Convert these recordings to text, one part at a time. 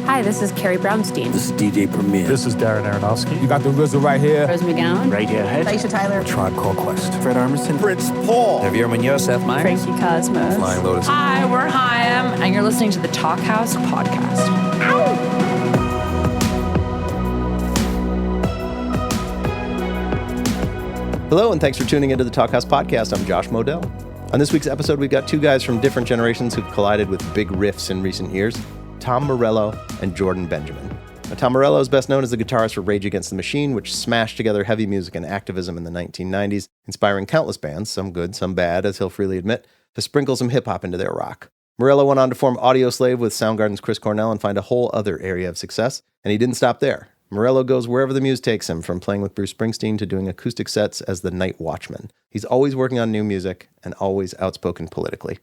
Hi, this is Carrie Brownstein. This is DJ Premier. This is Darren Aronofsky. You got the RZA right here. Rose McGowan. Radiohead. Aisha Tyler. Tribe Called Quest. Fred Armisen. Fritz Paul. Javier Munoz, Seth Meyers. Frankie Cosmos. Flying Lotus. Hi, we're Chaim, and you're listening to the Talkhouse Podcast. Hello, and thanks for tuning into the Talkhouse Podcast. I'm Josh Modell. On this week's episode, we've got two guys from different generations who've collided with big riffs in recent years, Tom Morello and Jordan Benjamin. Now, Tom Morello is best known as the guitarist for Rage Against the Machine, which smashed together heavy music and activism in the 1990s, inspiring countless bands, some good, some bad, as he'll freely admit, to sprinkle some hip-hop into their rock. Morello went on to form Audioslave with Soundgarden's Chris Cornell and find a whole other area of success, and he didn't stop there. Morello goes wherever the muse takes him, from playing with Bruce Springsteen to doing acoustic sets as the Nightwatchman. He's always working on new music and always outspoken politically.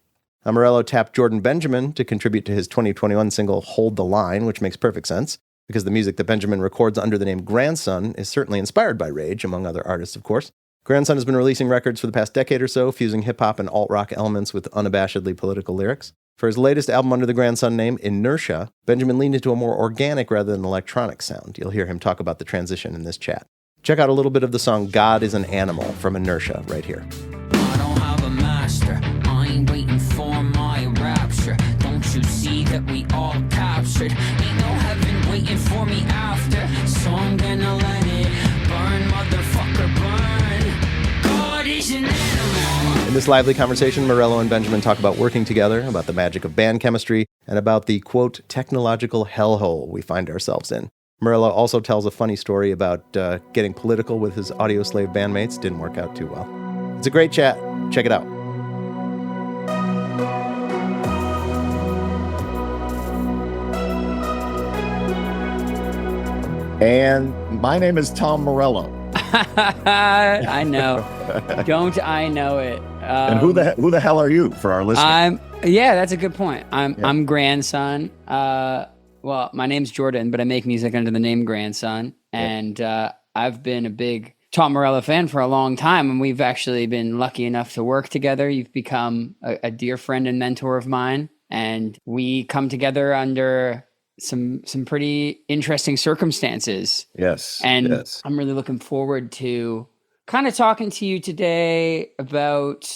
Now, Morello tapped Jordan Benjamin to contribute to his 2021 single Hold the Line, which makes perfect sense, because the music that Benjamin records under the name Grandson is certainly inspired by Rage, among other artists, of course. Grandson has been releasing records for the past decade or so, fusing hip-hop and alt-rock elements with unabashedly political lyrics. For his latest album under the Grandson name, Inertia, Benjamin leaned into a more organic rather than electronic sound. You'll hear him talk about the transition in this chat. Check out a little bit of the song God is an Animal from Inertia right here. I don't have a master, I ain't waiting for my rapture. Don't you see that we all captured? Ain't no heaven waiting for me after, so I'm gonna let it burn, motherfucker, burn. God is an animal. In this lively conversation, Morello and Benjamin talk about working together, about the magic of band chemistry, and about the, quote, technological hellhole we find ourselves in. Morello also tells a funny story about getting political with his Audioslave bandmates. Didn't work out too well. It's a great chat. Check it out. And my name is Tom Morello. I know. Don't I know it? And who the hell are you for our listeners? That's a good point. I'm Grandson. Well, my name's Jordan, but I make music under the name Grandson. And I've been a big Tom Morello fan for a long time, and we've actually been lucky enough to work together. You've become a dear friend and mentor of mine, and we come together under some pretty interesting circumstances. Yes. And yes. I'm really looking forward to kind of talking to you today about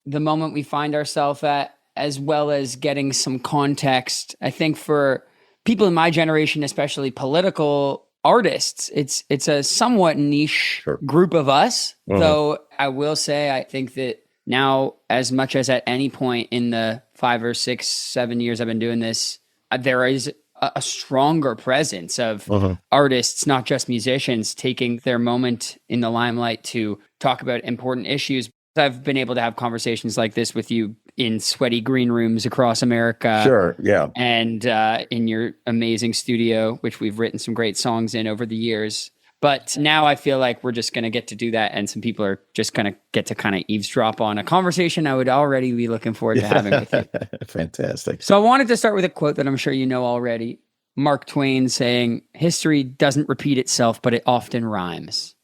the moment we find ourselves at, as well as getting some context. I think for people in my generation, especially political artists, it's a somewhat niche group of us. Mm-hmm. Though I will say, I think that now, as much as at any point in the 5 or 6, 7 years I've been doing this, there is a stronger presence of artists, not just musicians, taking their moment in the limelight to talk about important issues. I've been able to have conversations like this with you in sweaty green rooms across America. Sure, yeah. And in your amazing studio, which we've written some great songs in over the years. But now I feel like we're just going to get to do that, and some people are just going to get to kind of eavesdrop on a conversation I would already be looking forward to having with you. Fantastic. So I wanted to start with a quote that I'm sure you know already. Mark Twain saying, "History doesn't repeat itself, but it often rhymes."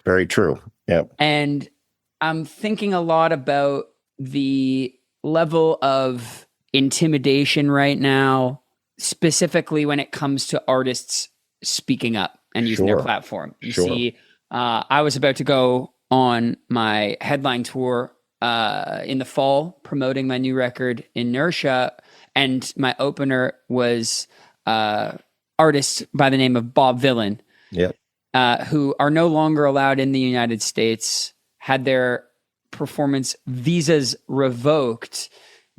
Very true. Yeah. And I'm thinking a lot about the level of intimidation right now, specifically when it comes to artists speaking up and using their platform. You see, I was about to go on my headline tour in the fall promoting my new record, Inertia, and my opener was artists by the name of Bob Vylan, who are no longer allowed in the United States, had their performance visas revoked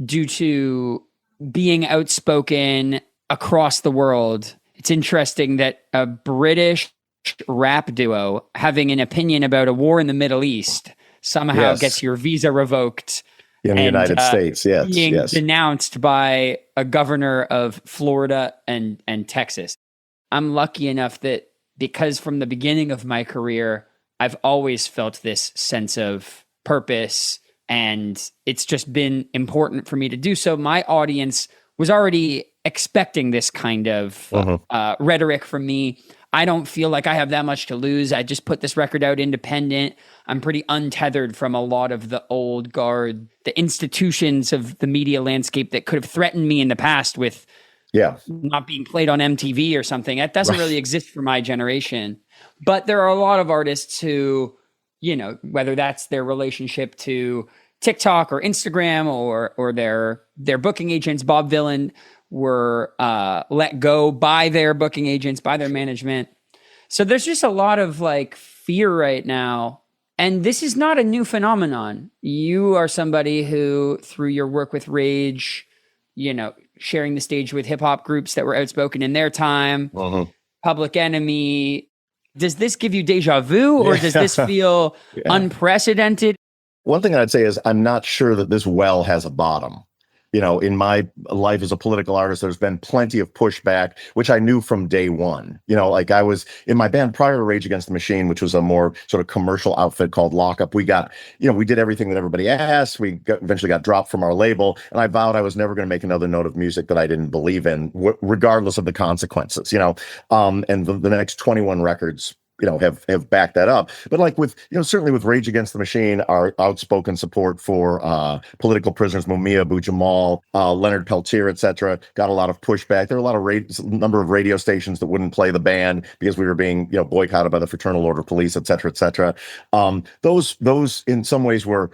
due to being outspoken across the world. It's interesting that a British rap duo having an opinion about a war in the Middle East somehow gets your visa revoked in the United States, being denounced by a governor of Florida and Texas. I'm lucky enough that, because from the beginning of my career, I've always felt this sense of purpose, and it's just been important for me to do so. My audience was already expecting this kind of rhetoric from me. I don't feel like I have that much to lose. I just put this record out independent. I'm pretty untethered from a lot of the old guard, the institutions of the media landscape that could have threatened me in the past with not being played on MTV or something. That doesn't really exist for my generation. But there are a lot of artists who, you know, whether that's their relationship to TikTok or Instagram or their booking agents, Bob Vylan, were let go by their booking agents, by their management. So there's just a lot of like fear right now. And this is not a new phenomenon. You are somebody who, through your work with Rage, you know, sharing the stage with hip hop groups that were outspoken in their time, Public Enemy. Does this give you deja vu, or does this feel unprecedented? One thing I'd say is I'm not sure that this well has a bottom. You know, in my life as a political artist, there's been plenty of pushback, which I knew from day one. You know, like I was in my band prior to Rage Against the Machine, which was a more sort of commercial outfit called Lockup. We got, you know, we did everything that everybody asked. We eventually got dropped from our label. And I vowed I was never going to make another note of music that I didn't believe in, regardless of the consequences, you know. And the next 21 records, you know, have backed that up. But like with, you know, certainly with Rage Against the Machine, our outspoken support for political prisoners, Mumia Abu-Jamal, Leonard Peltier, etc., got a lot of pushback. There were a lot of number of radio stations that wouldn't play the band because we were being, you know, boycotted by the Fraternal Order of Police, etc., etc. Those in some ways were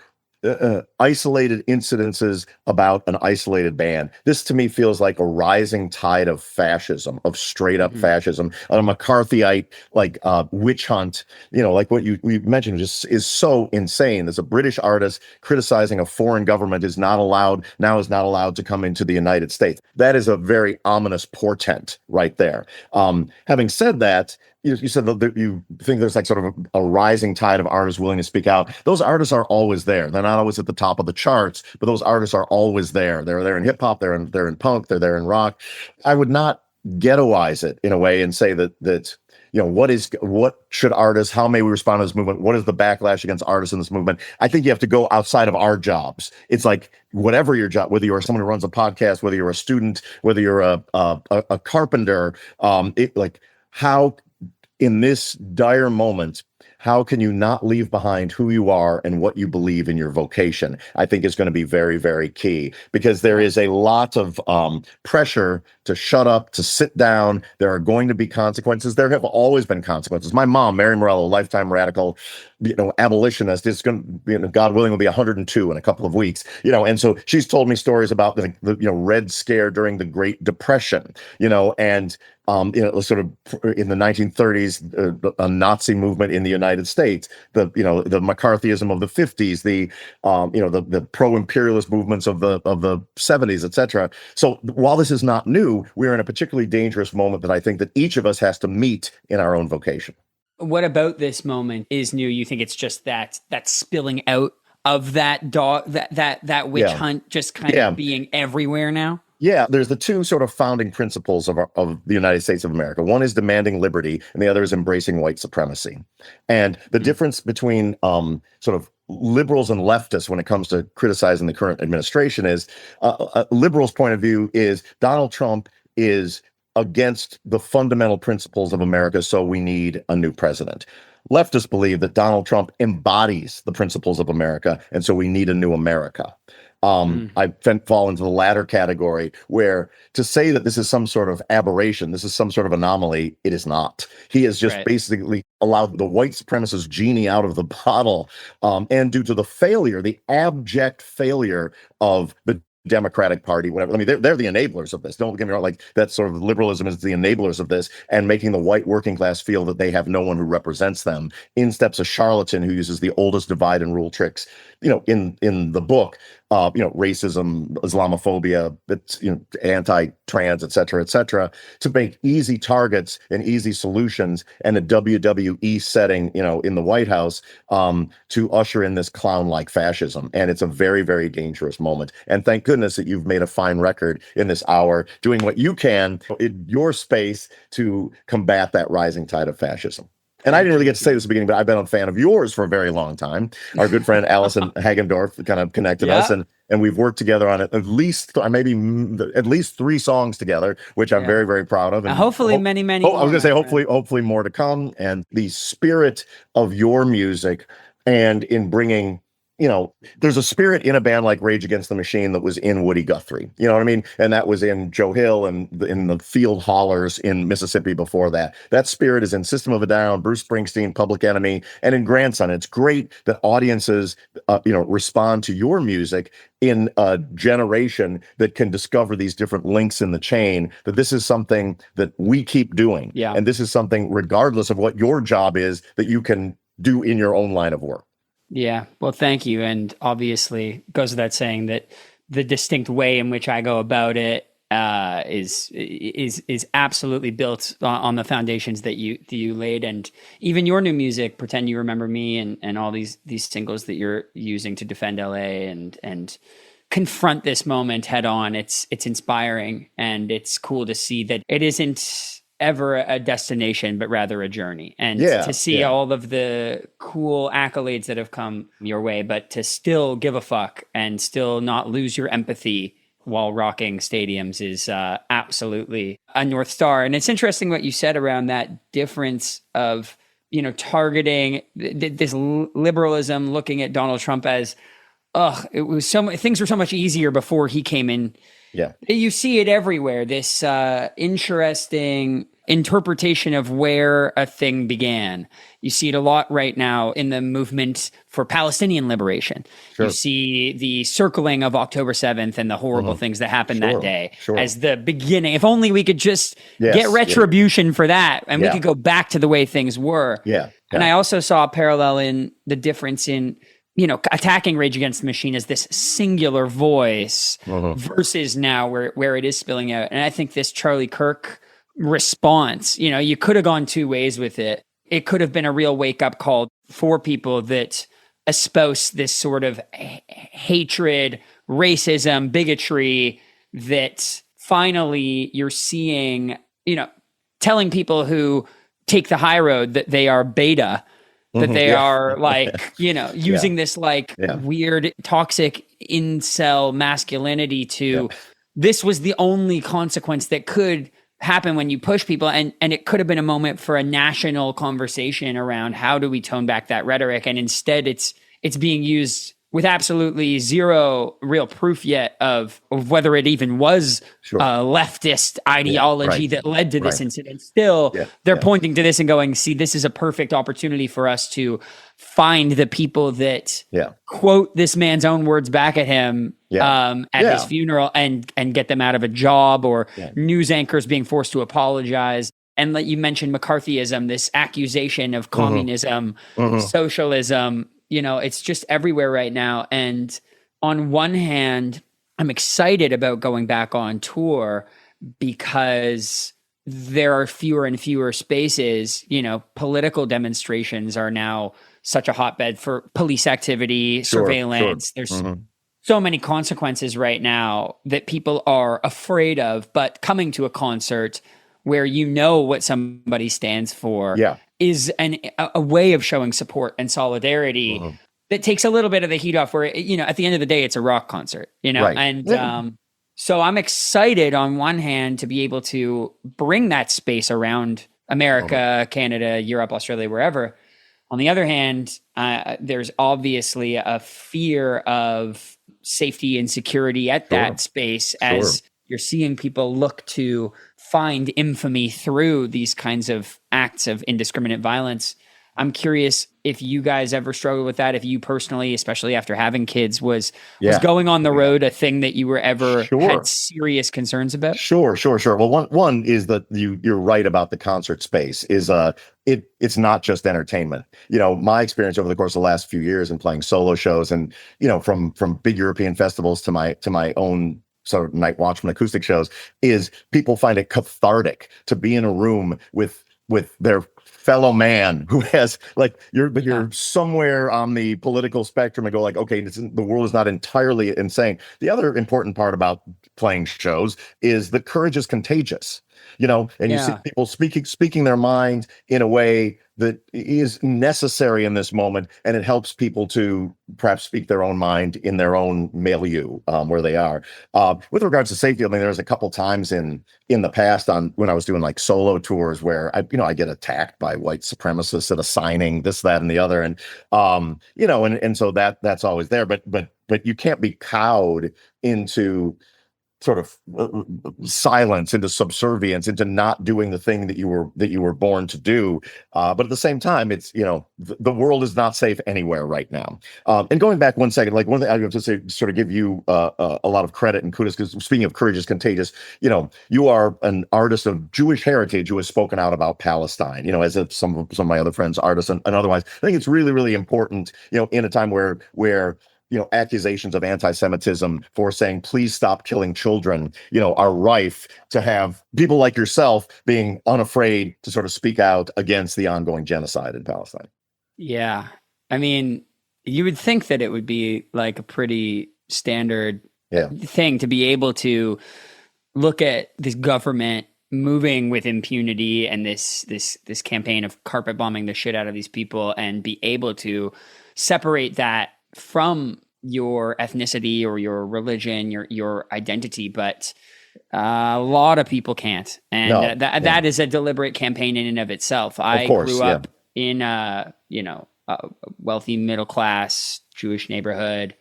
isolated incidences about an isolated band. This to me feels like a rising tide of fascism, of straight up fascism, a McCarthyite like witch hunt. You know, like what we mentioned just is so insane. There's a British artist criticizing a foreign government is not allowed to come into the United States. That is a very ominous portent right there. Having said that, you said that you think there's like sort of a rising tide of artists willing to speak out. Those artists are always there. They're not always at the top of the charts, but those artists are always there. They're there in hip hop. They're in punk. They're there in rock. I would not ghettoize it in a way and say that you know, what should artists, how may we respond to this movement? What is the backlash against artists in this movement? I think you have to go outside of our jobs. It's like whatever your job, whether you're someone who runs a podcast, whether you're a student, whether you're a carpenter, how in this dire moment, how can you not leave behind who you are and what you believe in your vocation? I think is going to be very, very key, because there is a lot of pressure to shut up, to sit down. There are going to be consequences. There have always been consequences. My mom, Mary Morello, lifetime radical, you know, abolitionist, is going to, you know, God willing, will be 102 in a couple of weeks, you know, and so she's told me stories about the you know, Red Scare during the Great Depression, you know, and you know, sort of in the 1930s, a Nazi movement in the United States, the McCarthyism of the 50s, the pro-imperialist movements of the 70s, etc. So while this is not new, we're in a particularly dangerous moment that I think that each of us has to meet in our own vocation. What about this moment is new? You think it's just that spilling out of that dog, that witch hunt just kind of being everywhere now? Yeah, there's the two sort of founding principles of the United States of America. One is demanding liberty, and the other is embracing white supremacy. And the difference between sort of liberals and leftists when it comes to criticizing the current administration is a liberal's point of view is Donald Trump is against the fundamental principles of America, so we need a new president. Leftists believe that Donald Trump embodies the principles of America, and so we need a new America. I fall into the latter category, where to say that this is some sort of aberration, this is some sort of anomaly, it is not. He has just basically allowed the white supremacist genie out of the bottle, and due to the abject failure of the Democratic Party, whatever. I mean, they're the enablers of this. Don't get me wrong. Like, that sort of liberalism is the enablers of this, and making the white working class feel that they have no one who represents them. In steps a charlatan who uses the oldest divide and rule tricks, you know, in the book, you know, racism, Islamophobia, you know, anti-trans, et cetera, to make easy targets and easy solutions, and a WWE setting, you know, in the White House, to usher in this clown-like fascism. And it's a very, very dangerous moment. And thank goodness that you've made a fine record in this hour, doing what you can in your space to combat that rising tide of fascism. And I didn't really get to say this at the beginning, but I've been a fan of yours for a very long time. Our good friend Allison Hagendorf kind of connected us, and we've worked together on at least 3 songs together, which I'm very, very proud of. And hopefully many more. I was going to say hopefully more to come. And the spirit of your music, and in bringing there's a spirit in a band like Rage Against the Machine that was in Woody Guthrie, you know what I mean? And that was in Joe Hill and in the Field Hollers in Mississippi before that. That spirit is in System of a Down, Bruce Springsteen, Public Enemy, and in Grandson. It's great that audiences, respond to your music in a generation that can discover these different links in the chain, that this is something that we keep doing. Yeah. And this is something, regardless of what your job is, that you can do in your own line of work. Yeah. Well, thank you. And obviously goes without saying that the distinct way in which I go about it is absolutely built on the foundations that you laid. And even your new music, Pretend You Remember Me, and all these singles that you're using to defend LA and confront this moment head on. It's inspiring, and it's cool to see that it isn't ever a destination, but rather a journey. And to see all of the cool accolades that have come your way, but to still give a fuck and still not lose your empathy while rocking stadiums is absolutely a North Star. And it's interesting what you said around that difference of, targeting this liberalism, looking at Donald Trump as, it was things were so much easier before he came in. Yeah. You see it everywhere, this interesting interpretation of where a thing began. You see it a lot right now in the movement for Palestinian liberation. Sure. You see the circling of October 7th and the horrible things that happened that day as the beginning. If only we could just get retribution for that, and we could go back to the way things were. Yeah. And I also saw a parallel in the difference in, attacking Rage Against the Machine as this singular voice versus now where it is spilling out. And I think this Charlie Kirk response, you could have gone two ways with it. It could have been a real wake-up call for people that espouse this sort of hatred, racism, bigotry that finally you're seeing, telling people who take the high road that they are beta, that they are using this weird toxic incel masculinity to, this was the only consequence that could happen when you push people. And it could have been a moment for a national conversation around how do we tone back that rhetoric. And instead it's being used with absolutely zero real proof yet of whether it even was a leftist ideology that led to this incident. Still, they're pointing to this and going, see, this is a perfect opportunity for us to find the people that quote this man's own words back at him at his funeral and get them out of a job, or news anchors being forced to apologize. And like you mentioned, McCarthyism, this accusation of communism, socialism, it's just everywhere right now. And on one hand, I'm excited about going back on tour because there are fewer and fewer spaces. Political demonstrations are now such a hotbed for police activity, surveillance. There's so many consequences right now that people are afraid of, but coming to a concert where what somebody stands for is a way of showing support and solidarity that takes a little bit of the heat off, where, at the end of the day, it's a rock concert, so I'm excited on one hand to be able to bring that space around America, Canada, Europe, Australia, wherever. On the other hand, there's obviously a fear of safety and security at that space as you're seeing people look to find infamy through these kinds of acts of indiscriminate violence. I'm curious if you guys ever struggled with that, if you personally, especially after having kids, was going on the road a thing that you were ever had serious concerns about? Sure. Well, one is that you're right about the concert space. It's not just entertainment. My experience over the course of the last few years in playing solo shows, and from big European festivals to my own sort of Nightwatchman acoustic shows, is people find it cathartic to be in a room with their fellow man who has you're somewhere on the political spectrum and go okay, the world is not entirely insane. The other important part about playing shows is the courage is contagious. and you see people speaking their mind in a way that is necessary in this moment, and it helps people to perhaps speak their own mind in their own milieu where they are. With regards to safety, I mean, there was a couple times in the past when I was doing like solo tours where I get attacked by white supremacists at a signing, this, that, and the other, and and so that's always there. But you can't be cowed into sort of silence, into subservience, into not doing the thing that you were born to do. But at the same time, it's the world is not safe anywhere right now. And going back 1 second, like one thing I have to say, sort of give you a lot of credit and kudos, because speaking of courage is contagious. You are an artist of Jewish heritage who has spoken out about Palestine. As if some of my other friends, artists and otherwise. I think it's really, really important. In a time where accusations of anti-Semitism for saying, please stop killing children, are rife, to have people like yourself being unafraid to sort of speak out against the ongoing genocide in Palestine. Yeah. I mean, you would think that it would be like a pretty standard thing to be able to look at this government moving with impunity and this campaign of carpet bombing the shit out of these people, and be able to separate that from your ethnicity or your religion, your identity, but a lot of people can't, and that is a deliberate campaign in and of itself. I grew up in a wealthy middle class Jewish neighborhood,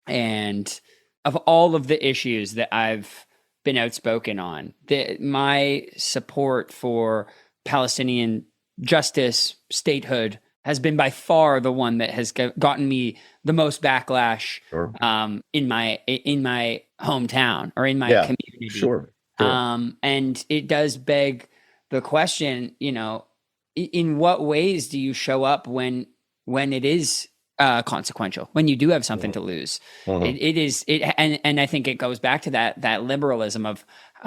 and of all of the issues that I've been outspoken on, my support for Palestinian justice, statehood, has been by far the one that has gotten me the most backlash in my hometown or in my community. Sure. And it does beg the question, in what ways do you show up when it is consequential, when you do have something to lose? And I think it goes back to that liberalism of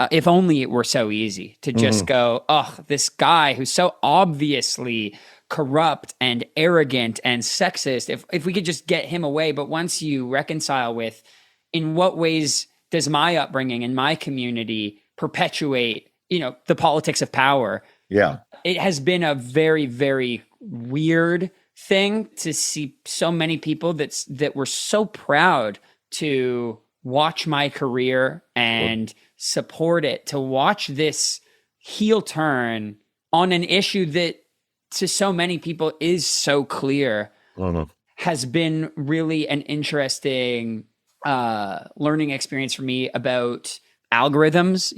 if only it were so easy to just go, oh, this guy who's so obviously corrupt and arrogant and sexist, if we could just get him away. But once you reconcile with, in what ways does my upbringing and my community perpetuate, the politics of power? Yeah. It has been a very, very weird thing to see so many people that were so proud to watch my career and support it, to watch this heel turn on an issue that to so many people is so clear, has been really an interesting learning experience for me about algorithms.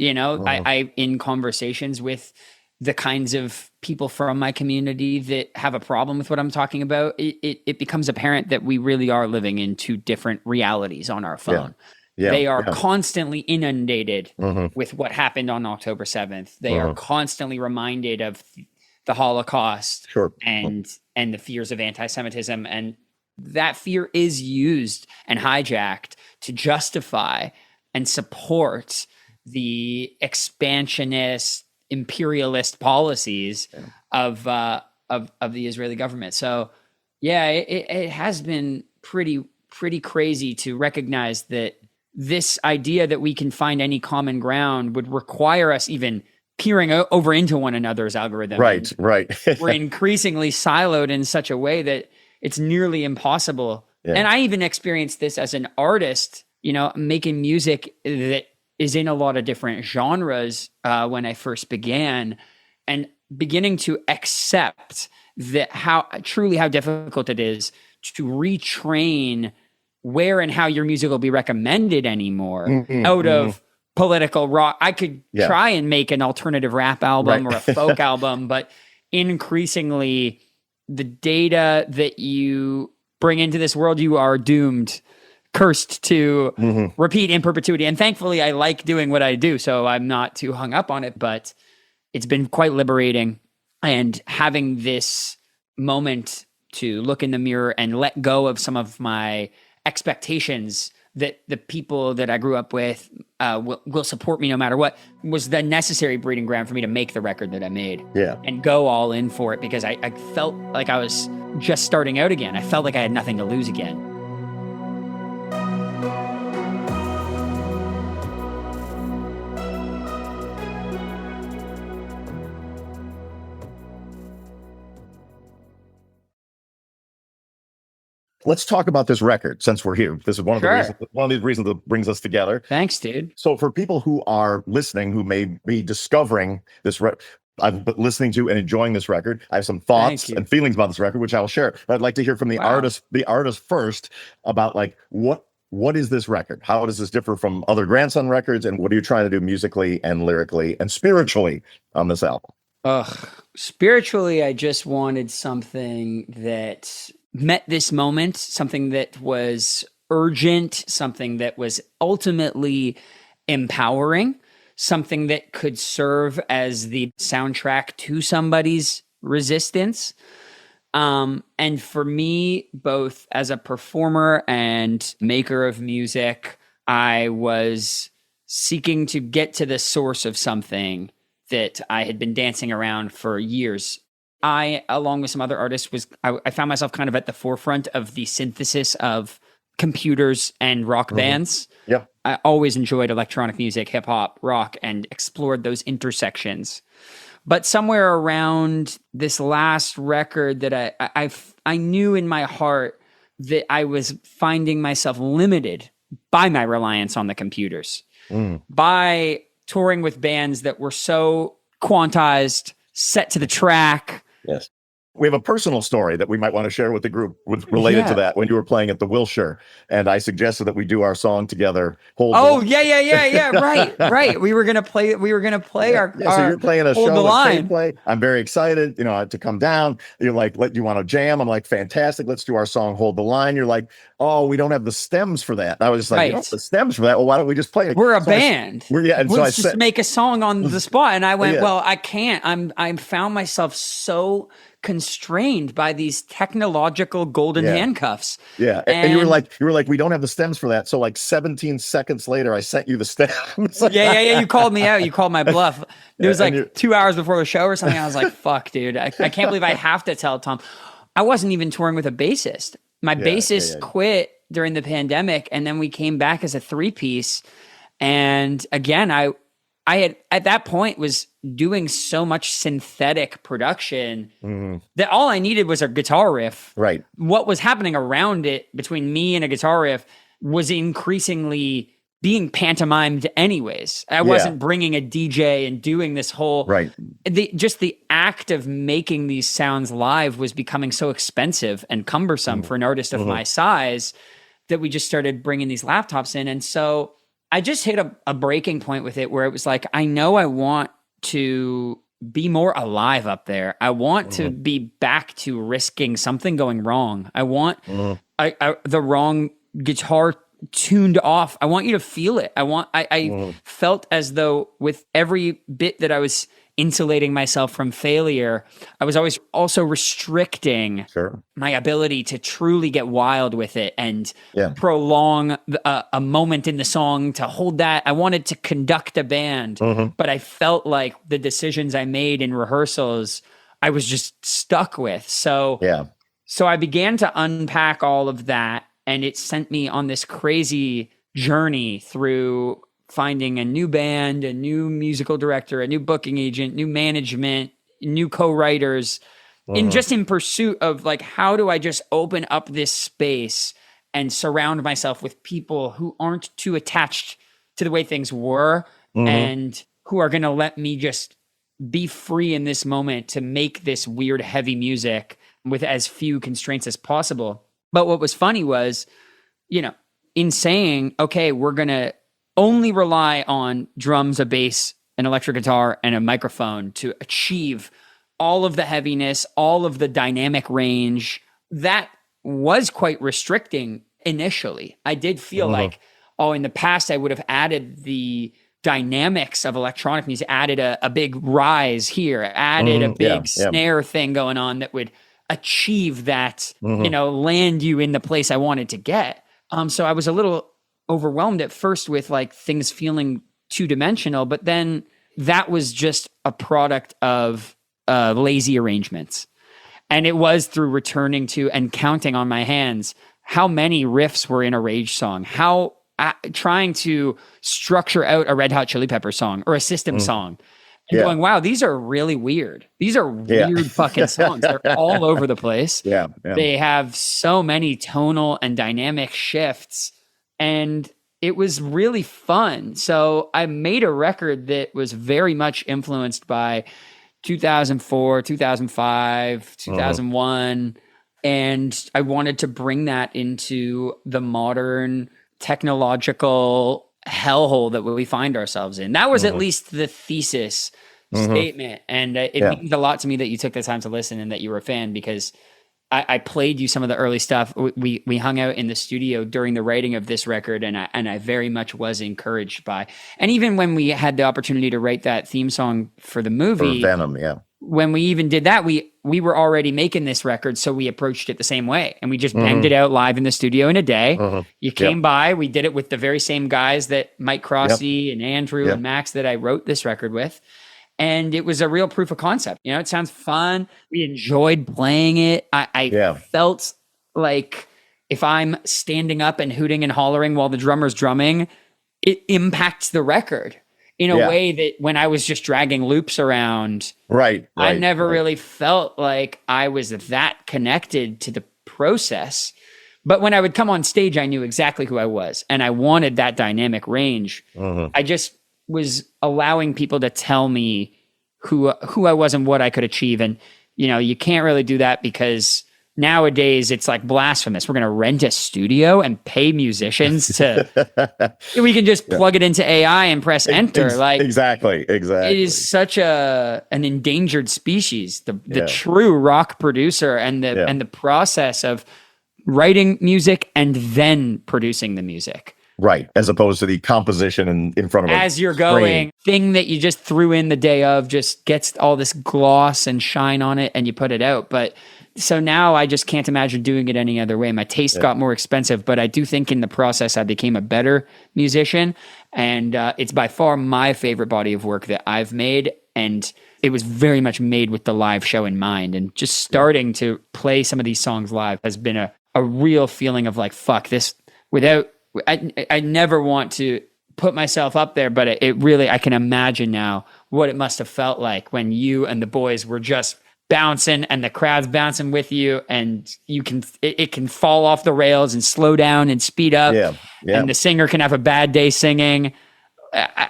I in conversations with the kinds of people from my community that have a problem with what I'm talking about, it becomes apparent that we really are living in two different realities on our phone. They are constantly inundated with what happened on October 7th. They are constantly reminded of the Holocaust and the fears of anti-Semitism. And that fear is used and hijacked to justify and support the expansionist, imperialist policies of the Israeli government. So it has been pretty crazy to recognize that this idea that we can find any common ground would require us even peering over into one another's algorithm. Right. We're increasingly siloed in such a way that it's nearly impossible. Yeah. And I even experienced this as an artist, making music that is in a lot of different genres when I first began, and beginning to accept that how difficult it is to retrain where and how your music will be recommended anymore out of political rock. I could try and make an alternative rap album or a folk album, but increasingly the data that you bring into this world, you are doomed, cursed to repeat in perpetuity. And thankfully I like doing what I do, so I'm not too hung up on it, but it's been quite liberating. And having this moment to look in the mirror and let go of some of my expectations that the people that I grew up with will support me no matter what, was the necessary breeding ground for me to make the record that I made. Yeah. And go all in for it, because I felt like I was just starting out again. I felt like I had nothing to lose again. let's talk about this record since we're here. This is one of the reasons that brings us together. Thanks, dude. So for people who are listening, who may be discovering this I've been listening to and enjoying this record. I have some thoughts and feelings about this record, which I will share. But I'd like to hear from the artist first about like what is this record? How does this differ from other Grandson records? And what are you trying to do musically and lyrically and spiritually on this album? Spiritually, I just wanted something that met this moment, something that was urgent, something that was ultimately empowering, something that could serve as the soundtrack to somebody's resistance. And for me, both as a performer and maker of music, I was seeking to get to the source of something that I had been dancing around for years. I, along with some other artists, I found myself kind of at the forefront of the synthesis of computers and rock bands. Yeah. I always enjoyed electronic music, hip hop, rock, and explored those intersections. But somewhere around this last record that I knew in my heart that I was finding myself limited by my reliance on the computers, by touring with bands that were so quantized, set to the track. Yes. We have a personal story that we might want to share with the group related to that when you were playing at the Wilshire. And I suggested that we do our song together. Right. We were going to play our so you're playing a Hold show the Line. Play. I'm very excited, to come down. You're like, do you want to jam? I'm like, fantastic. Let's do our song, Hold the Line. You're like, oh, we don't have the stems for that. And I was just like, you don't have the stems for that. Well, why don't we just play it? We're a band. Let's just make a song on the spot. And I went, Yeah. well, I can't. I found myself so constrained by these technological golden handcuffs. Yeah. And you were like, we don't have the stems for that. So like 17 seconds later, I sent you the stems. Yeah. You called me out. You called my bluff. It was like 2 hours before the show or something. I was like, fuck, dude. I can't believe I have to tell Tom. I wasn't even touring with a bassist. My bassist quit during the pandemic, and then we came back as a 3-piece. And again, I had at that point was doing so much synthetic production that all I needed was a guitar riff. Right. What was happening around it between me and a guitar riff was increasingly being pantomimed anyways. I wasn't bringing a DJ and doing this whole, the act of making these sounds live was becoming so expensive and cumbersome for an artist of my size that we just started bringing these laptops in. And so I just hit a breaking point with it where it was like, I know I want to be more alive up there. I want to be back to risking something going wrong. I want the wrong guitar tuned off. I want you to feel it. I felt as though with every bit that I was insulating myself from failure, I was always also restricting my ability to truly get wild with it and prolong a moment in the song to hold that. I wanted to conduct a band, but I felt like the decisions I made in rehearsals, I was just stuck with. So I began to unpack all of that, and it sent me on this crazy journey through finding a new band, a new musical director, a new booking agent, new management, new co-writers, in pursuit of like, how do I just open up this space and surround myself with people who aren't too attached to the way things were and who are going to let me just be free in this moment to make this weird, heavy music with as few constraints as possible. But what was funny was, in saying, okay, we're going to only rely on drums, a bass, an electric guitar, and a microphone to achieve all of the heaviness, all of the dynamic range, that was quite restricting initially. I did feel like, in the past I would have added the dynamics of electronic music, added a big rise here, added a big snare thing going on that would achieve that, land you in the place I wanted to get. So I was a little overwhelmed at first with like things feeling two-dimensional, but then that was just a product of lazy arrangements. And it was through returning to and counting on my hands how many riffs were in a Rage song, how trying to structure out a Red Hot Chili Pepper song or a System song, and going, wow, these are really weird. These are weird fucking songs. They're all over the place. Yeah. They have so many tonal and dynamic shifts, and it was really fun. So I made a record that was very much influenced by 2004, 2005, 2001. And I wanted to bring that into the modern technological hellhole that we find ourselves in. That was at least the thesis statement. And it means a lot to me that you took the time to listen and that you were a fan, because I played you some of the early stuff. We hung out in the studio during the writing of this record, and I very much was encouraged by. And even when we had the opportunity to write that theme song for the movie, For Venom, when we even did that, we were already making this record, so we approached it the same way, and we just banged it out live in the studio in a day. You came by, we did it with the very same guys that Mike Crossy and Andrew and Max that I wrote this record with. And it was a real proof of concept. You know, it sounds fun. We enjoyed playing it. I felt like if I'm standing up and hooting and hollering while the drummer's drumming, it impacts the record in a way that when I was just dragging loops around, I never really felt like I was that connected to the process. But when I would come on stage, I knew exactly who I was, and I wanted that dynamic range. I just was allowing people to tell me who I was and what I could achieve. And, you know, you can't really do that because nowadays it's like blasphemous. We're going to rent a studio and pay musicians to, we can just plug it into AI and press enter. Exactly. It is such an endangered species, the true rock producer and the process of writing music and then producing the music. Right, as opposed to the composition in front of as you're going, thing that you just threw in the day of just gets all this gloss and shine on it, and you put it out. But so now I just can't imagine doing it any other way. My taste got more expensive, but I do think in the process I became a better musician, and it's by far my favorite body of work that I've made, and it was very much made with the live show in mind. And just starting to play some of these songs live has been a real feeling of like, fuck this, without... I never want to put myself up there, but it really, I can imagine now what it must have felt like when you and the boys were just bouncing and the crowd's bouncing with you, and it can fall off the rails and slow down and speed up. And the singer can have a bad day singing,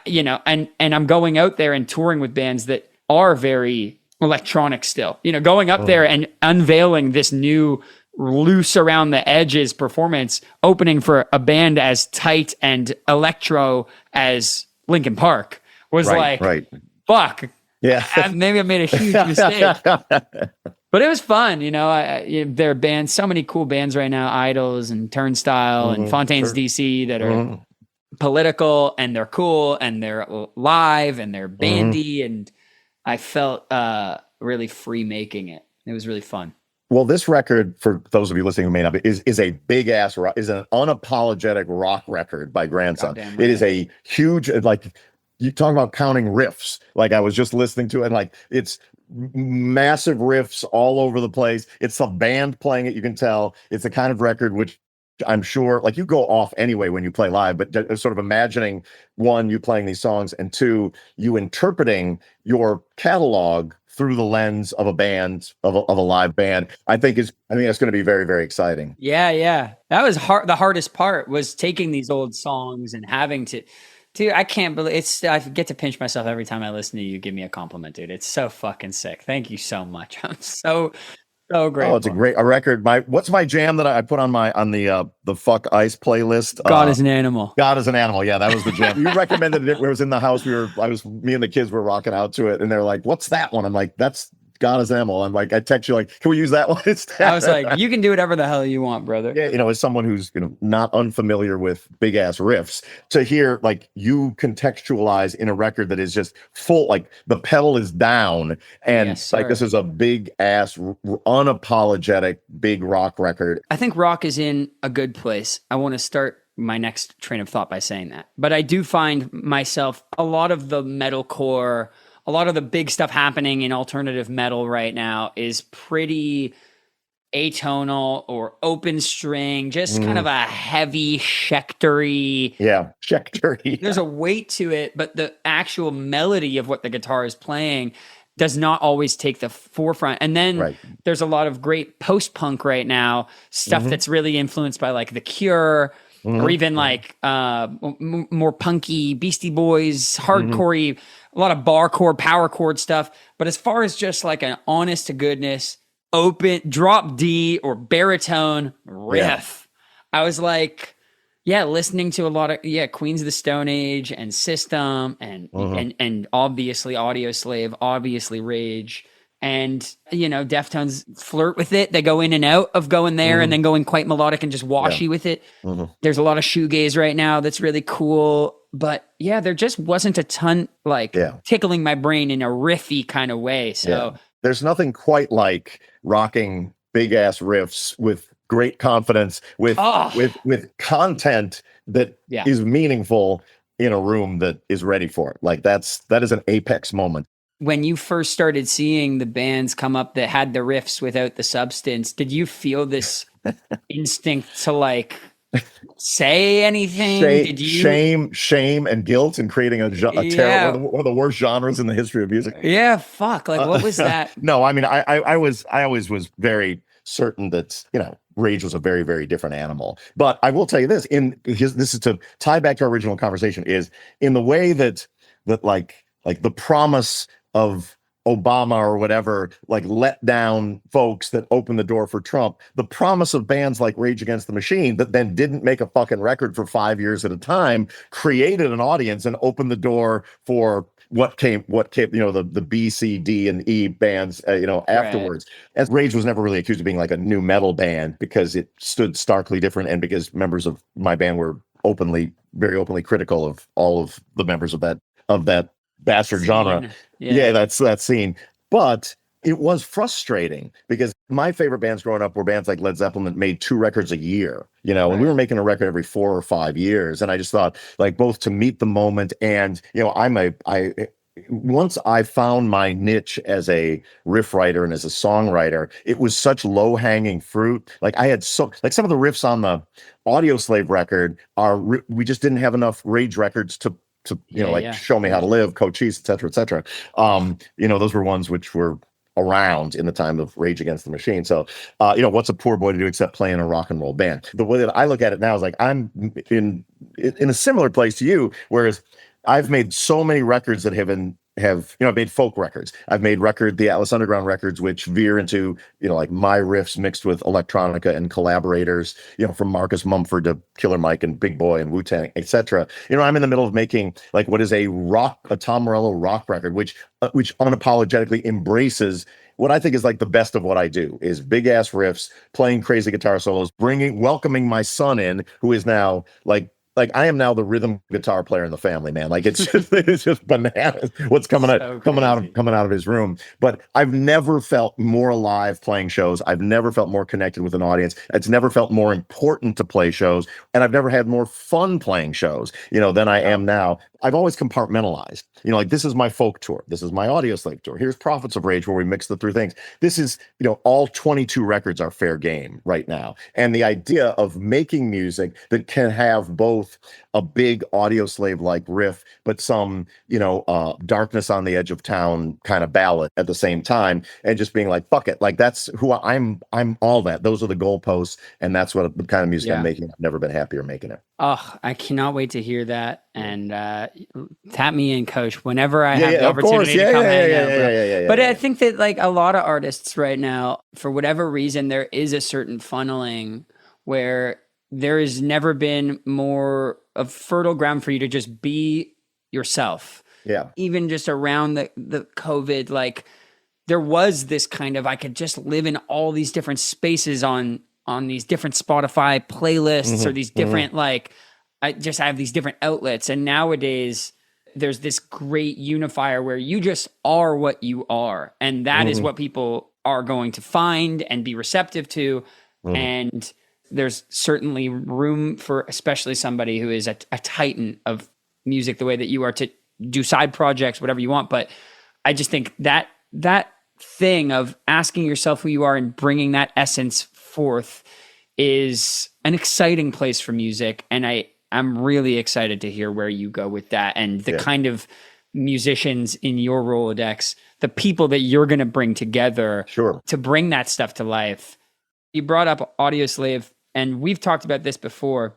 you know, and I'm going out there and touring with bands that are very electronic still, you know, going up there and unveiling this new loose around the edges performance, opening for a band as tight and electro as Linkin Park was fuck. Yeah. Maybe I made a huge mistake. But it was fun, you know. There are bands, so many cool bands right now, Idols and Turnstile and Fontaine's DC that are political, and they're cool, and they're live, and they're bandy, and I felt really free making it. It was really fun. Well, this record, for those of you listening who may not be, is a big ass rock, is an unapologetic rock record by Grandson. Right. It is a huge, like, you talk about counting riffs. Like, I was just listening to it, and like, it's massive riffs all over the place. It's a band playing it, you can tell. It's the kind of record which I'm sure, like, you go off anyway when you play live, but sort of imagining, one, you playing these songs, and two, you interpreting your catalog through the lens of a band, of a live band, I think that's going to be very, very exciting. Yeah. That was the hardest part was taking these old songs and having to, dude, I can't believe I get to pinch myself every time I listen to you give me a compliment, dude. It's so fucking sick. Thank you so much. I'm so grateful. Oh, it's a record. What's my jam that I put on the Fuck Ice playlist? God is an Animal. God is an Animal. Yeah, that was the jam. You recommended it. Where it was in the house. Me and the kids were rocking out to it, and they're like, "What's that one?" I'm like, "That's God is an Animal." I'm like, I text you like, "Can we use that one instead?" I was like, "You can do whatever the hell you want, brother." Yeah, you know, as someone who's not unfamiliar with big ass riffs, to hear like you contextualize in a record that is just full, like the pedal is down, and like this is a big ass, unapologetic big rock record. I think rock is in a good place. I want to start my next train of thought by saying that, but I do find myself a lot of the metalcore. A lot of the big stuff happening in alternative metal right now is pretty atonal or open string, just kind of a heavy Schecter-y. Yeah, Schecter-y. There's a weight to it, but the actual melody of what the guitar is playing does not always take the forefront. And then there's a lot of great post-punk right now, stuff that's really influenced by like The Cure, or even like more punky Beastie Boys, hardcore-y, a lot of bar chord, power chord stuff. But as far as just like an honest to goodness, open, drop D or baritone riff, I was like, listening to a lot of Queens of the Stone Age and System and obviously Audioslave, obviously Rage, and Deftones flirt with it. They go in and out of going there and then going quite melodic and just washy with it. There's a lot of shoegaze right now that's really cool, but there just wasn't a ton like tickling my brain in a riffy kind of way. So there's nothing quite like rocking big ass riffs with great confidence, with content that is meaningful in a room that is ready for it. Like that is an apex moment. When you first started seeing the bands come up that had the riffs without the substance, did you feel this instinct to like say anything? Did you shame and guilt in creating a terrible, one of the worst genres in the history of music? Yeah, fuck. Like what was that? No, I mean, I always was very certain that Rage was a very, very different animal. But I will tell you this: this is to tie back to our original conversation, is in the way that like the promise of Obama or whatever, like let down folks that opened the door for Trump. The promise of bands like Rage Against the Machine that then didn't make a fucking record for 5 years at a time created an audience and opened the door for what came, the B, C, D, and E bands, afterwards. As Rage was never really accused of being like a new metal band because it stood starkly different, and because members of my band were very openly critical of all of the members of that bastard genre. That's that scene. But it was frustrating because my favorite bands growing up were bands like Led Zeppelin that made 2 records a year, and we were making a record every 4 or 5 years. And I just thought, like, both to meet the moment and, once I found my niche as a riff writer and as a songwriter, it was such low hanging fruit. Like I had some of the riffs on the Audioslave record we just didn't have enough Rage records to Show Me How to Live, Cochise, et cetera, et cetera. Those were ones which were around in the time of Rage Against the Machine. So, what's a poor boy to do except play in a rock and roll band? The way that I look at it now is like I'm in a similar place to you, whereas I've made so many records that I've made folk records. I've made the Atlas Underground records, which veer into, like my riffs mixed with electronica and collaborators, from Marcus Mumford to Killer Mike and Big Boy and Wu-Tang, etc. I'm in the middle of making like what is a Tom Morello rock record, which unapologetically embraces what I think is like the best of what I do, is big ass riffs, playing crazy guitar solos, welcoming my son in, who is now like I am now the rhythm guitar player in the family, man. Like it's just bananas what's coming out of his room. But I've never felt more alive playing shows. I've never felt more connected with an audience. It's never felt more important to play shows, and I've never had more fun playing shows, than I am now. I've always compartmentalized. Like this is my folk tour. This is my Audioslave tour. Here's Prophets of Rage, where we mix the 3 things. This is, all 22 records are fair game right now. And the idea of making music that can have both a big Audioslave-like riff, but some, darkness on the edge of town kind of ballad at the same time, and just being like, fuck it. Like that's who I'm all that. Those are the goalposts, and that's what the kind of music I'm making. I've never been happier making it. Oh, I cannot wait to hear that. And tap me in, Coach, whenever I have the opportunity to come hang out. But I think that like a lot of artists right now, for whatever reason, there is a certain funneling where there has never been more of fertile ground for you to just be yourself. Yeah. Even just around the COVID, like there was this kind of, I could just live in all these different spaces on these different Spotify playlists or these different, like, I have these different outlets. And nowadays there's this great unifier where you just are what you are. And that is what people are going to find and be receptive to. And there's certainly room for, especially somebody who is a titan of music, the way that you are, to do side projects, whatever you want. But I just think that thing of asking yourself who you are and bringing that essence forth is an exciting place for music. And I'm really excited to hear where you go with that and the kind of musicians in your Rolodex, the people that you're going to bring together to bring that stuff to life. You brought up Audioslave, and we've talked about this before.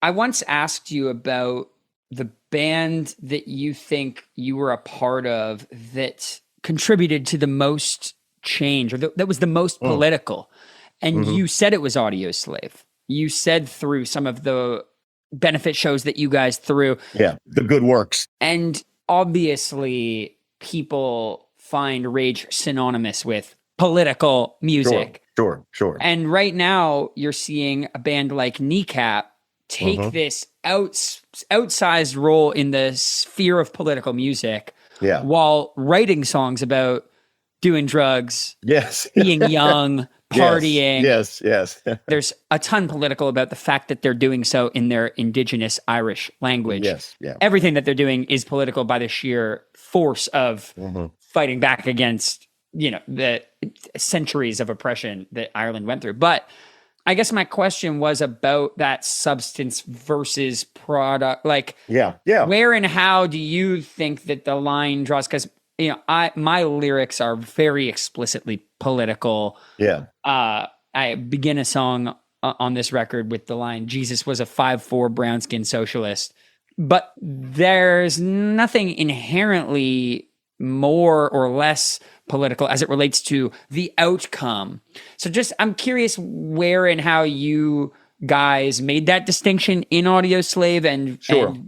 I once asked you about the band that you think you were a part of that contributed to the most change, or that was the most political. And you said it was Audioslave. You said through some of the benefit shows that you guys threw. Yeah, the good works. And obviously people find Rage synonymous with political music. Sure. And right now you're seeing a band like Kneecap take this outsized role in the sphere of political music while writing songs about doing drugs, being young, partying. Yes. There's a ton political about the fact that they're doing so in their indigenous Irish language. Yes, yeah. Everything that they're doing is political by the sheer force of fighting back against, the centuries of oppression that Ireland went through. But I guess my question was about that substance versus product. Like, where and how do you think that the line draws? Because my lyrics are very explicitly political. Yeah. I begin a song on this record with the line, Jesus was a 5'4" brown-skinned socialist. But there's nothing inherently more or less political as it relates to the outcome. So I'm curious where and how you guys made that distinction in Audioslave and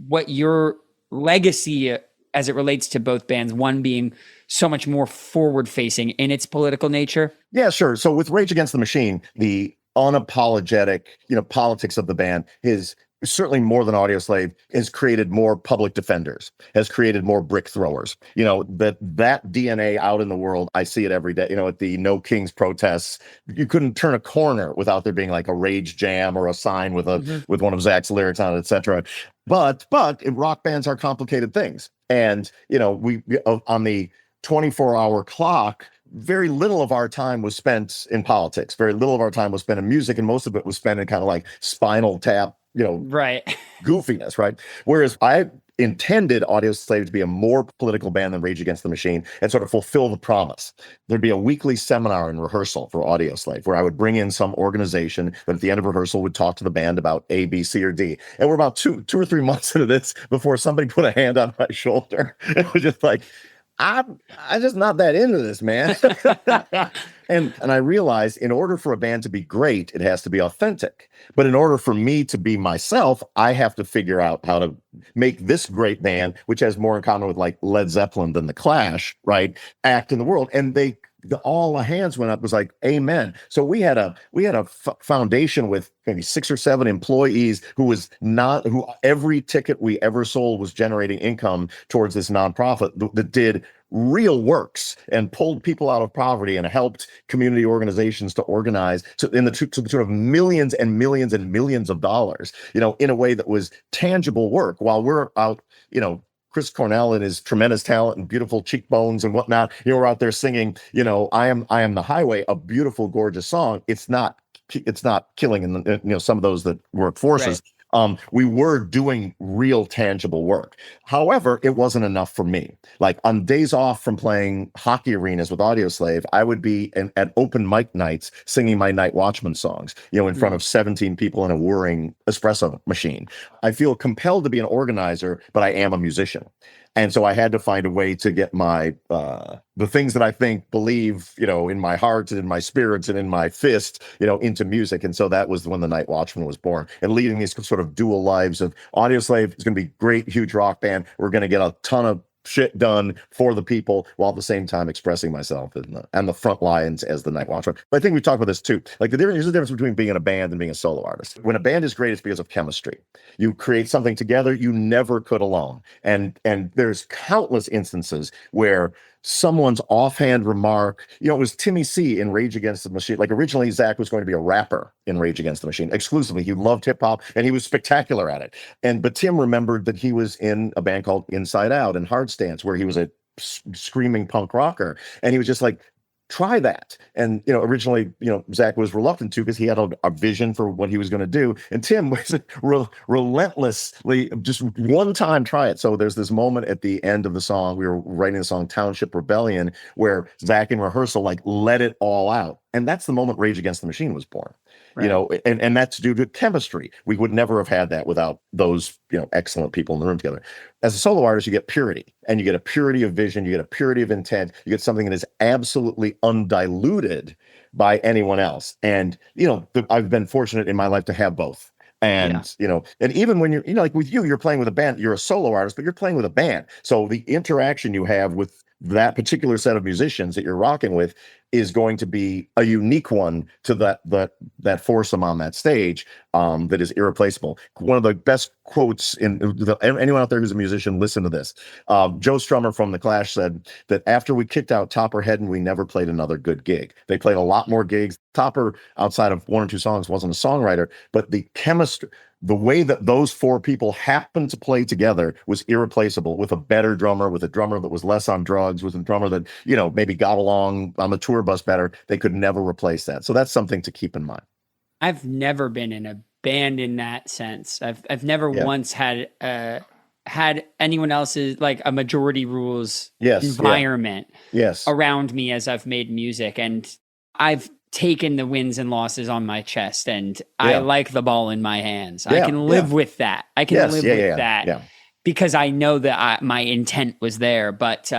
what your legacy as it relates to both bands, one being so much more forward-facing in its political nature? Yeah, sure. So with Rage Against the Machine, the unapologetic, politics of the band is certainly more than Audioslave has created more public defenders, has created more brick throwers. That DNA out in the world, I see it every day. At the No Kings protests, you couldn't turn a corner without there being like a rage jam or a sign with with one of Zach's lyrics on it, etc. But rock bands are complicated things. And, we on the 24-hour clock, very little of our time was spent in politics. Very little of our time was spent in music, and most of it was spent in kind of like Spinal Tap, goofiness, right? Whereas I intended Audioslave to be a more political band than Rage Against the Machine and sort of fulfill the promise. There'd be a weekly seminar and rehearsal for Audioslave where I would bring in some organization that at the end of rehearsal would talk to the band about A, B, C, or D. And we're about two or 3 months into this before somebody put a hand on my shoulder. It was just like, I'm just not that into this, man. And I realized in order for a band to be great, it has to be authentic. But in order for me to be myself, I have to figure out how to make this great band, which has more in common with like Led Zeppelin than the Clash, right, act in the world. And all the hands went up, was like, amen. So we had a foundation with maybe 6 or 7 employees who every ticket we ever sold was generating income towards this nonprofit that did real works and pulled people out of poverty and helped community organizations to organize to the tune of millions and millions and millions of dollars, in a way that was tangible work while we're out, Chris Cornell and his tremendous talent and beautiful cheekbones and whatnot, we're out there singing, I am the highway, a beautiful, gorgeous song. It's not killing in some of those that work forces. Right. We were doing real tangible work. However, it wasn't enough for me. Like on days off from playing hockey arenas with Audioslave, I would be at open mic nights singing my Nightwatchman songs, in front of 17 people in a whirring espresso machine. I feel compelled to be an organizer, but I am a musician. And so I had to find a way to get my the things that I believe, in my heart and in my spirits and in my fist, into music. And so that was when the Nightwatchman was born. And leading these sort of dual lives of Audioslave is going to be great, huge rock band. We're going to get a ton of shit done for the people while at the same time expressing myself and the front lines as the Nightwatchman. But I think we talked about this too. Like there's a difference between being in a band and being a solo artist. When a band is great, it's because of chemistry. You create something together you never could alone. And there's countless instances where someone's offhand remark, it was Timmy C in Rage Against the Machine. Like originally Zach was going to be a rapper in Rage Against the Machine exclusively. He loved hip hop and he was spectacular at it. But Tim remembered that he was in a band called Inside Out and Hard Stance, where he was a screaming punk rocker. And he was just like, try that. And, originally, Zach was reluctant to because he had a vision for what he was going to do. And Tim was relentlessly just one time try it. So there's this moment at the end of the song, we were writing the song Township Rebellion, where Zach in rehearsal, like, let it all out. And that's the moment Rage Against the Machine was born. Right. And that's due to chemistry. We would never have had that without those, excellent people in the room together. As a solo artist, you get purity, and you get a purity of vision, you get a purity of intent, you get something that is absolutely undiluted by anyone else. And, I've been fortunate in my life to have both. And, and even when you're, like with you're playing with a band, you're a solo artist, but you're playing with a band. So the interaction you have with that particular set of musicians that you're rocking with is going to be a unique one to that foursome on that stage, that is irreplaceable. One of the best quotes anyone out there who's a musician, listen to this. Joe Strummer from The Clash said that after we kicked out Topper Headon, we never played another good gig. They played a lot more gigs. Topper, outside of one or two songs, wasn't a songwriter, but the chemistry, the way that those four people happened to play together was irreplaceable, with a better drummer, with a drummer that was less on drugs, with a drummer that, maybe got along on the tour bus better. They could never replace that. So that's something to keep in mind. I've never been in a band in that sense. I've never once had anyone else's, like, a majority rules environment around me as I've made music. And I've taken the wins and losses on my chest, and I like the ball in my hands. I can live with that. I can live with that because I know that my intent was there. But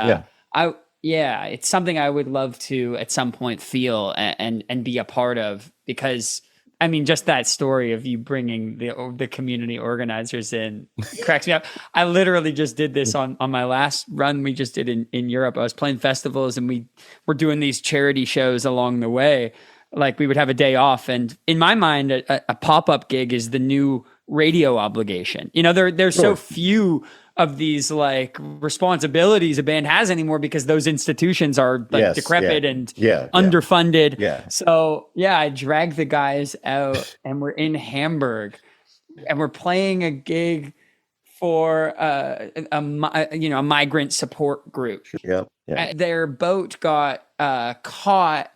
it's something I would love to at some point feel and be a part of, because I mean, just that story of you bringing the community organizers in cracks me up. I literally just did this on my last run we just did in Europe. I was playing festivals, and we were doing these charity shows along the way. Like, we would have a day off. And in my mind, a pop-up gig is the new radio obligation. There's so few of these, like, responsibilities a band has anymore, because those institutions are, like, decrepit and underfunded. So I dragged the guys out, and we're in Hamburg, and we're playing a gig for a migrant support group. Their boat got caught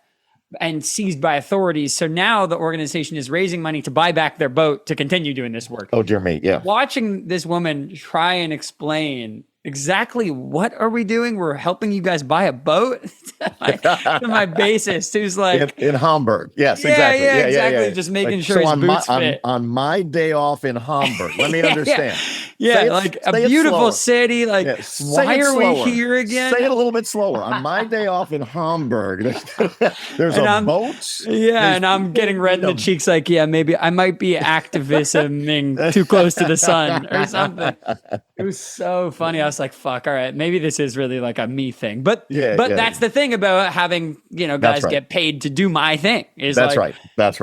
and seized by authorities. So now the organization is raising money to buy back their boat to continue doing this work. Oh, dear me. Yeah. Watching this woman try and explain exactly what are we doing? We're helping you guys buy a boat to my bassist, who's like in Hamburg. Yes, exactly. Yeah, exactly. Just making sure his boots fit. On my day off in Hamburg, let me understand. Like a beautiful city. Like, why are we here again? Say it a little bit slower. On my day off in Hamburg, there's a boat. And I'm getting red in the cheeks. Like, maybe I might be activisming too close to the sun or something. It was so funny. I was like, fuck, all right, maybe this is really like a me thing. But that's the thing about having, guys get paid to do my thing. That's right.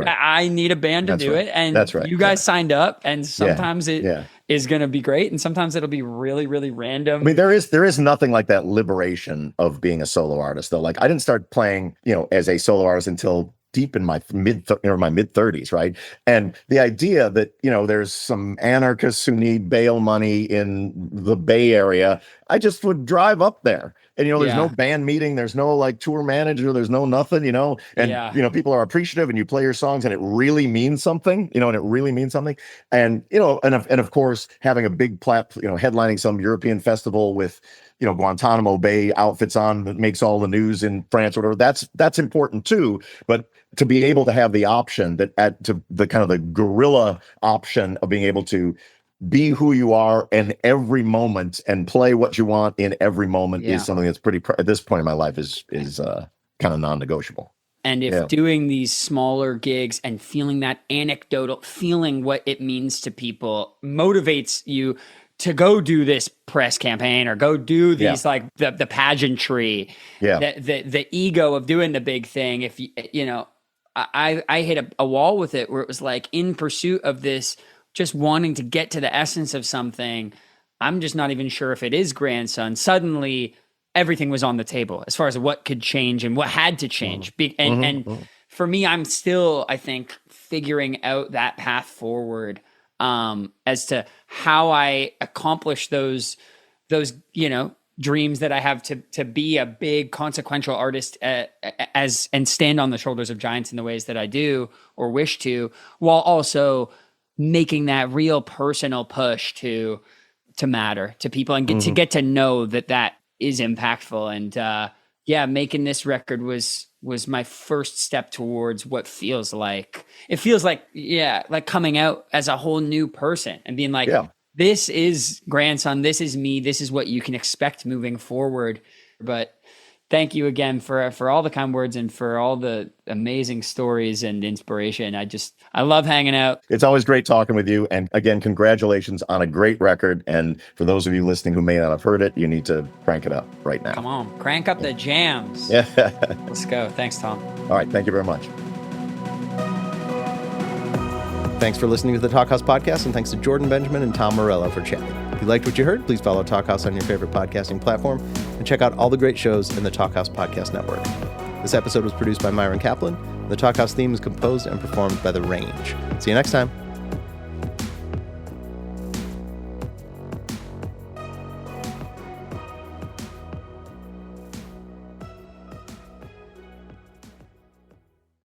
I need a band to do it. And you guys signed up, and sometimes it is going to be great, and sometimes it'll be really, really random. I mean, there is nothing like that liberation of being a solo artist, though. Like, I didn't start playing, as a solo artist until deep in my mid 30s, right? And the idea that, there's some anarchists who need bail money in the Bay Area, I just would drive up there. And, there's no band meeting, there's no, like, tour manager, there's no nothing, and, people are appreciative, and you play your songs, and it really means something, and it really means something. And, and of course, having a big headlining some European festival with, Guantanamo Bay outfits on that makes all the news in France or whatever, that's important too. But to be able to have the option to the kind of the guerrilla option of being able to be who you are in every moment and play what you want in every moment is something that's pretty, at this point in my life, is kind of non-negotiable. And if doing these smaller gigs and feeling that anecdotal, feeling what it means to people motivates you to go do this press campaign or go do these like the pageantry, the ego of doing the big thing. If I hit a wall with it where it was like, in pursuit of this, just wanting to get to the essence of something, I'm just not even sure if it is grandson. Suddenly everything was on the table as far as what could change and what had to change. And for me, I'm still, I think, figuring out that path forward as to how I accomplish those dreams that I have to be a big consequential artist and stand on the shoulders of giants in the ways that I do or wish to, while also making that real personal push to matter to people and get to know that is impactful. And making this record was my first step towards what feels like like coming out as a whole new person and being like, this is Grandson, this is me, this is what you can expect moving forward. But thank you again for all the kind words and for all the amazing stories and inspiration. I love hanging out. It's always great talking with you. And again, congratulations on a great record. And for those of you listening who may not have heard it, you need to crank it up right now. Come on, crank up the jams. Yeah. Let's go. Thanks, Tom. All right. Thank you very much. Thanks for listening to the Talkhouse Podcast, and thanks to Jordan Benjamin and Tom Morello for chatting. If you liked what you heard, please follow Talkhouse on your favorite podcasting platform and check out all the great shows in the Talkhouse Podcast Network. This episode was produced by Myron Kaplan. The Talkhouse theme is composed and performed by The Range. See you next time.